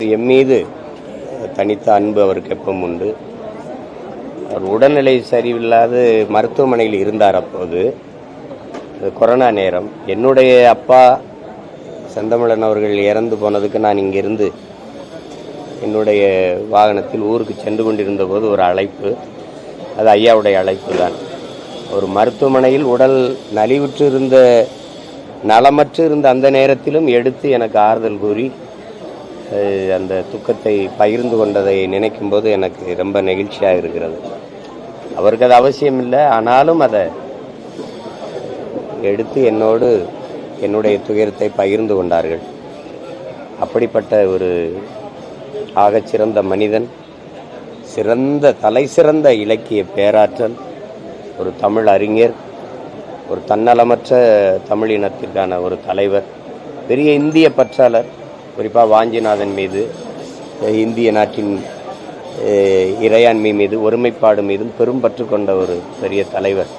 என் மீது தனித்த அன்பு அவருக்கு எப்பவும் உண்டு. அவர் உடல்நிலை சரியில்லாது மருத்துவமனையில் இருந்தார். அப்போது கொரோனா நேரம். என்னுடைய அப்பா செந்தமிழன் அவர்கள் இறந்து போனதுக்கு நான் இங்கிருந்து என்னுடைய வாகனத்தில் ஊருக்கு சென்று கொண்டிருந்த போது ஒரு அழைப்பு, அது ஐயாவுடைய அழைப்பு தான். ஒரு மருத்துவமனையில் உடல் நலிவுற்று இருந்த, நலமற்று இருந்த அந்த நேரத்திலும் எடுத்து எனக்கு ஆறுதல் கூறி அந்த துக்கத்தை பகிர்ந்து கொண்டதை நினைக்கும் போது எனக்கு ரொம்ப நெகிழ்ச்சியாக இருக்கிறது. அவருக்கு அது அவசியம் இல்லை, ஆனாலும் அதை எடுத்து என்னோடு என்னுடைய துயரத்தை பகிர்ந்து கொண்டார்கள். அப்படிப்பட்ட ஒரு ஆகச்சிறந்த மனிதன், சிறந்த தலை சிறந்த இலக்கிய பேராற்றல், ஒரு தமிழ் அறிஞர், ஒரு தன்னலமற்ற தமிழினத்திற்கான ஒரு தலைவர், பெரிய இந்திய பற்றாளர். குறிப்பாக வாஞ்சிநாதன் மீது, இந்திய நாட்டின் இறையாண்மை மீது, ஒருமைப்பாடு மீதும் பெரும் பற்று கொண்ட ஒரு பெரிய தலைவர்.